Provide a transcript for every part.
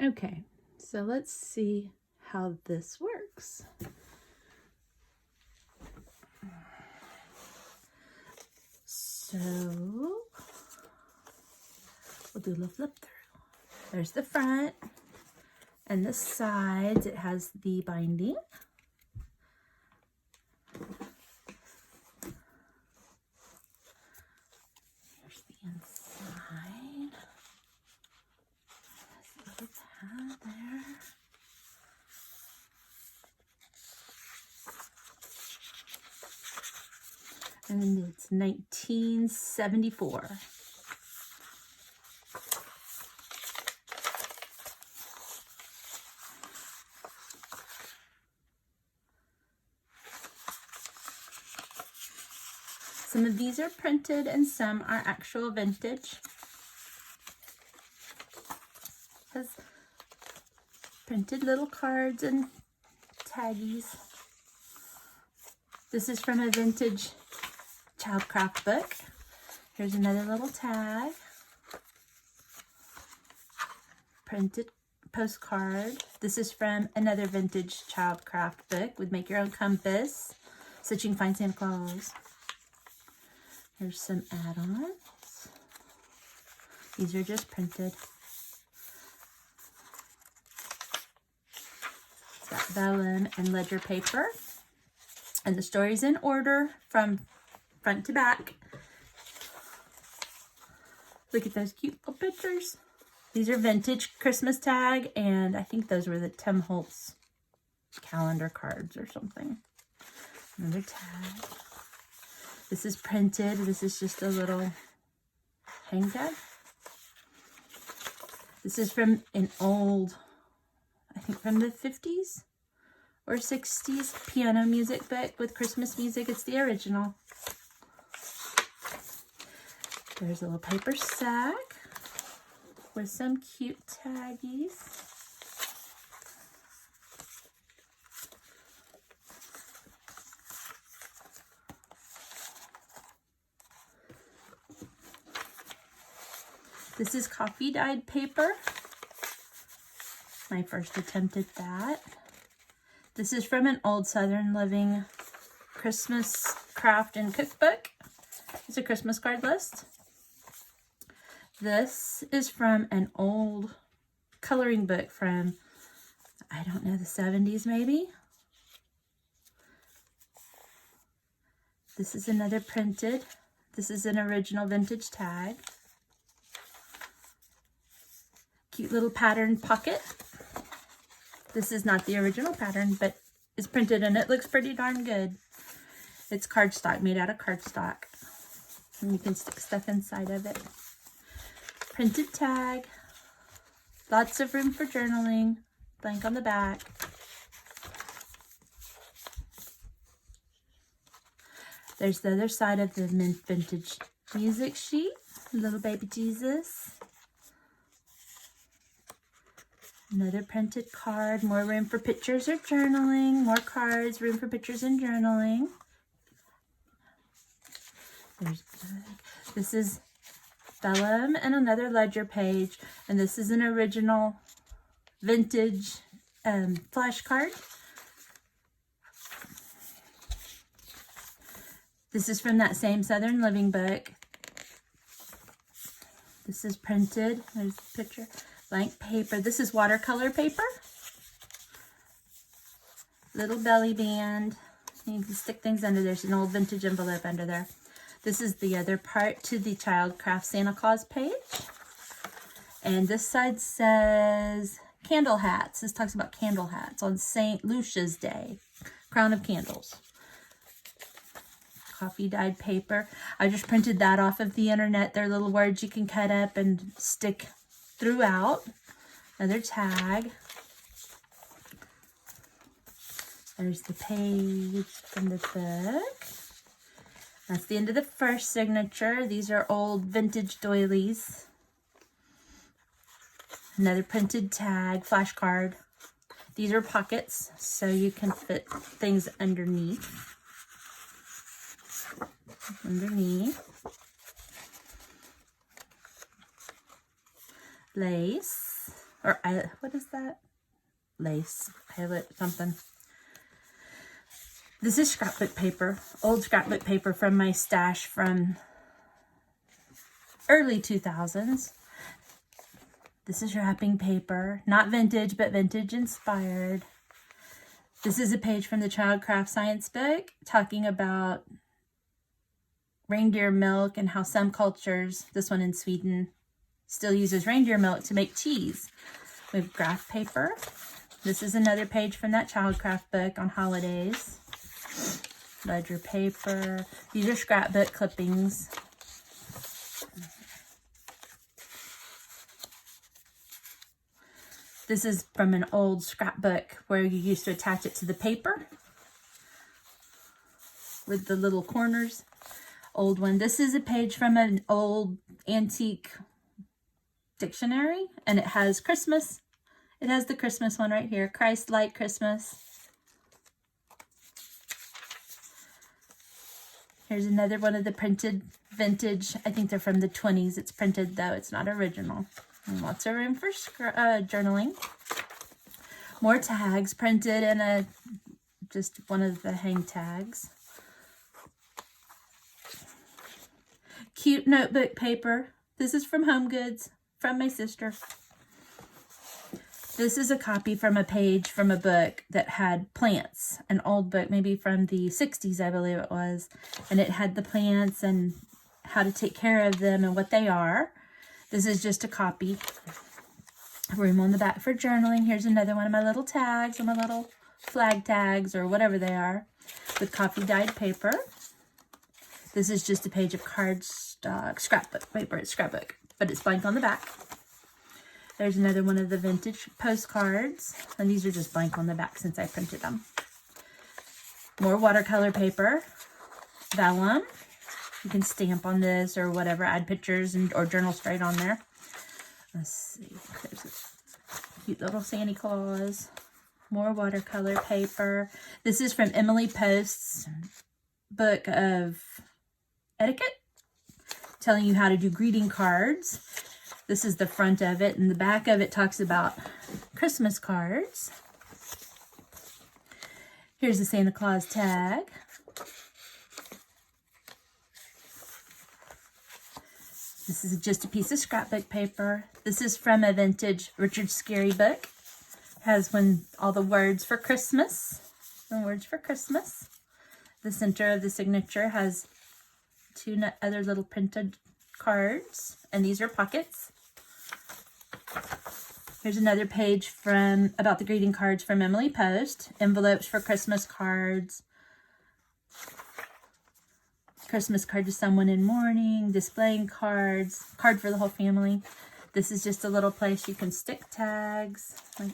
Okay, so let's see how this works. So we'll do a little flip through. There's the front and the sides. It has the binding. Here's the inside. There's a little tab there. And it's 1974. Some of these are printed and some are actual vintage. Has printed little cards and taggies. This is from a vintage childcraft book. Here's another little tag. Printed postcard. This is from another vintage childcraft book with Make Your Own Compass, so that you can find Santa Claus. Here's some add-ons. These are just printed. It's got vellum and ledger paper. And the story's in order from front to back. Look at those cute little pictures. These are vintage Christmas tag, and I think those were the Tim Holtz calendar cards or something. Another tag. This is printed. This is just a little hang tag. This is from an old, I think from the 50s or 60s piano music book with Christmas music. It's the original. There's a little paper sack with some cute taggies. This is coffee dyed paper. My first attempt at that. This is from an old Southern Living Christmas craft and cookbook. It's a Christmas card list. This is from an old coloring book from, I don't know, the 70s maybe. This is another printed. This is an original vintage tag. Cute little pattern pocket. This is not the original pattern, but it's printed and it looks pretty darn good. It's cardstock, made out of cardstock. And you can stick stuff inside of it. Printed tag. Lots of room for journaling. Blank on the back. There's the other side of the mint vintage music sheet. Little baby Jesus. Another printed card, more room for pictures or journaling, more cards, room for pictures and journaling. There's this is vellum and another ledger page, and this is an original vintage flash card. This is from that same Southern Living book. This is printed. There's a picture. Blank paper. This is watercolor paper. Little belly band. You can stick things under. There's an old vintage envelope under there. This is the other part to the Childcraft Santa Claus page. And this side says candle hats. This talks about candle hats on St. Lucia's Day. Crown of candles. Coffee dyed paper. I just printed that off of the internet. They're little words you can cut up and stick throughout. Another tag. There's the page from the book. That's the end of the first signature. These are old vintage doilies. Another printed tag, flashcard. These are pockets, so you can fit things underneath. Lace. Or what is that? Lace, eyelet, something. This is scrapbook paper, old scrapbook paper from my stash from early 2000s. This is wrapping paper, not vintage, but vintage inspired. This is a page from the Child Craft Science book talking about reindeer milk and how some cultures, this one in Sweden, still uses reindeer milk to make cheese. We have graph paper. This is another page from that Childcraft book on holidays. Ledger paper. These are scrapbook clippings. This is from an old scrapbook where you used to attach it to the paper with the little corners. Old one. This is a page from an old antique dictionary, and it has Christmas. It has the Christmas one right here. Christ Light Christmas. Here's another one of the printed vintage. I think they're from the 20s. It's printed though. It's not original. And lots of room for journaling. More tags printed in just one of the hang tags. Cute notebook paper. This is from Home Goods, from my sister. This is a copy from a page from a book that had plants, an old book, maybe from the 60s, I believe it was. And it had the plants and how to take care of them and what they are. This is just a copy. Room on the back for journaling. Here's another one of my little tags, or my little flag tags, or whatever they are, with coffee dyed paper. This is just a page of cardstock, scrapbook paper. It's scrapbook, but it's blank on the back. There's another one of the vintage postcards, and these are just blank on the back since I printed them. More watercolor paper, vellum. You can stamp on this or whatever, add pictures or journal straight on there. Let's see, there's a cute little Santa Claus. More watercolor paper. This is from Emily Post's book of etiquette, telling you how to do greeting cards. This is the front of it, and the back of it talks about Christmas cards. Here's the Santa Claus tag. This is just a piece of scrapbook paper. This is from a vintage Richard Scarry book. It has all the words for Christmas. The words for Christmas. The center of the signature has two other little printed cards, and these are pockets. Here's another page about the greeting cards from Emily Post. Envelopes for Christmas cards. Christmas card to someone in mourning. Displaying cards. Card for the whole family. This is just a little place you can stick tags. Like,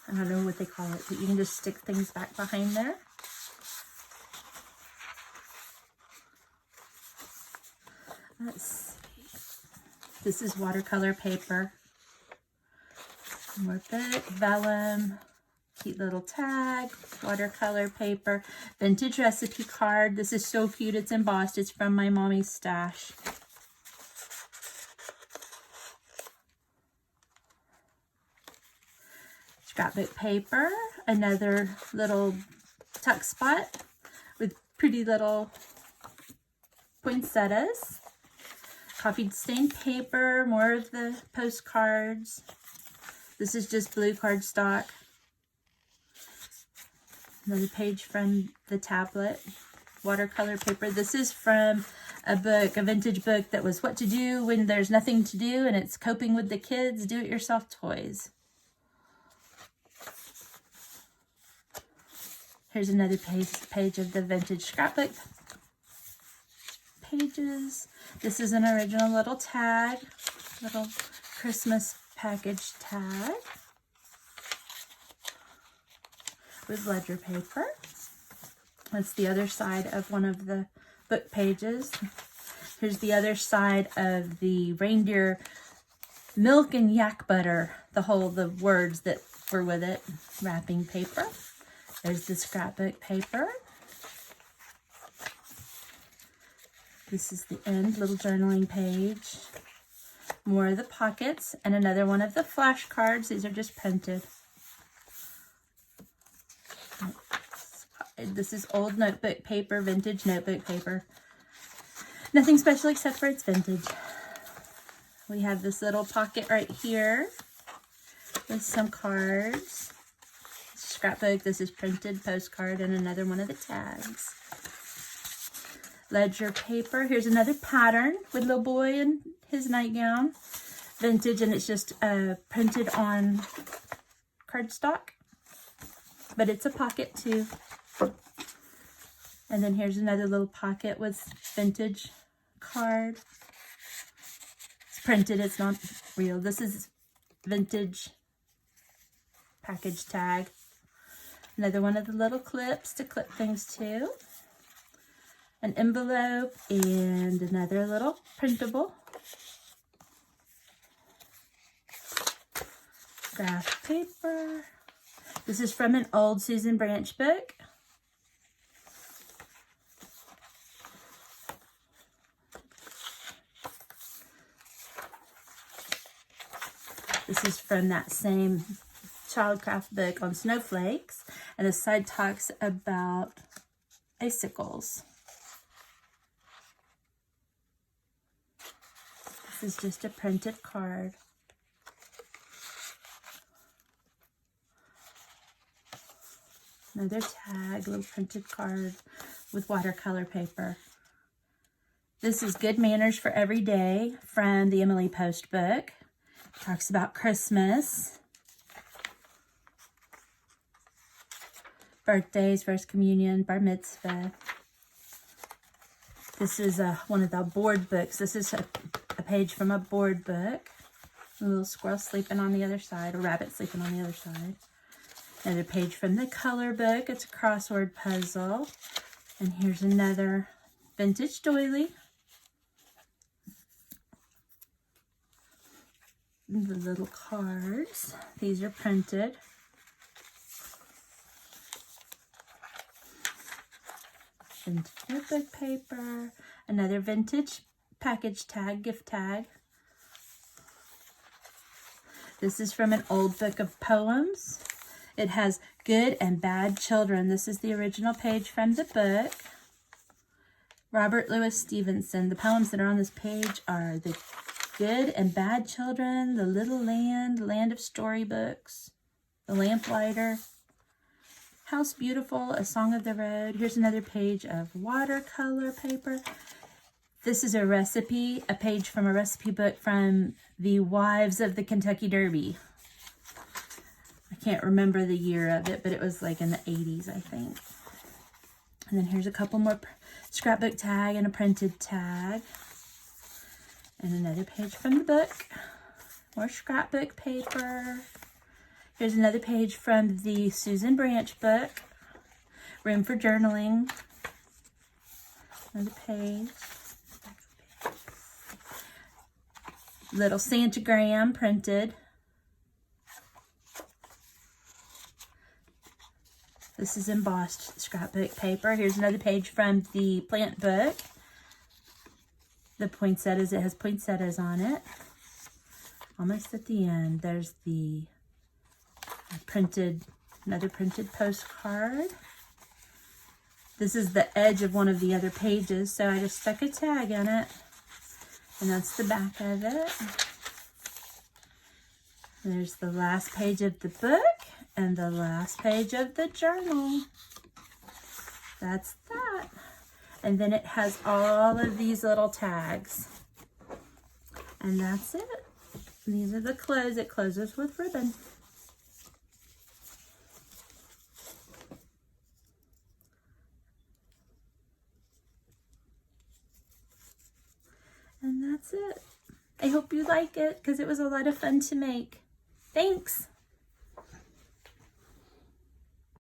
I don't know what they call it, but you can just stick things back behind there. Let's see. This is watercolor paper. More book, vellum, cute little tag, watercolor paper, vintage recipe card. This is so cute. It's embossed. It's from my mommy's stash. Scrapbook paper, another little tuck spot with pretty little poinsettias. Copied stained paper, more of the postcards. This is just blue cardstock. Another page from the tablet. Watercolor paper. This is from a book, a vintage book that was what to do when there's nothing to do, and it's coping with the kids, do-it-yourself toys. Here's another page of the vintage scrapbook pages. This is an original little tag, little Christmas package tag with ledger paper. That's the other side of one of the book pages. Here's the other side of the reindeer milk and yak butter, the words that were with it, wrapping paper. There's the scrapbook paper. This is the end, little journaling page. More of the pockets and another one of the flashcards. These are just printed. This is old notebook paper, vintage notebook paper. Nothing special except for it's vintage. We have this little pocket right here with some cards. Scrapbook, this is printed postcard and another one of the tags. Ledger paper, here's another pattern with little boy in his nightgown. Vintage, and it's just printed on cardstock, but it's a pocket too. And then here's another little pocket with vintage card. It's printed, it's not real. This is vintage package tag. Another one of the little clips to clip things to. An envelope and another little printable. Graph paper. This is from an old Susan Branch book. This is from that same childcraft book on snowflakes, and the side talks about icicles. This is just a printed card. Another tag, little printed card with watercolor paper. This is Good Manners for Every Day from the Emily Post book. Talks about Christmas, birthdays, first communion, bar mitzvah. This is one of the board books. This is a page from a board book. A little squirrel sleeping on the other side, a rabbit sleeping on the other side. Another page from the color book. It's a crossword puzzle. And here's another vintage doily. The little cards. These are printed. Vintage notebook paper. Another vintage package tag, gift tag. This is from an old book of poems. It has Good and Bad Children. This is the original page from the book. Robert Louis Stevenson. The poems that are on this page are The Good and Bad Children, The Little Land, Land of Storybooks, The Lamplighter, House Beautiful, A Song of the Road. Here's another page of watercolor paper. This is a recipe, a page from a recipe book from the Wives of the Kentucky Derby. I can't remember the year of it, but it was like in the 80s, I think. And then here's a couple more scrapbook tag and a printed tag. And another page from the book. More scrapbook paper. Here's another page from the Susan Branch book. Room for journaling. Another page. Little Santagram printed. This is embossed scrapbook paper. Here's another page from the plant book. The poinsettias, it has poinsettias on it. Almost at the end, there's the another printed postcard. This is the edge of one of the other pages, so I just stuck a tag in it. And that's the back of it. There's the last page of the book and the last page of the journal. That's that. And then it has all of these little tags. And that's it. These are the close. It closes with ribbon. And that's it. I hope you like it because it was a lot of fun to make. Thanks.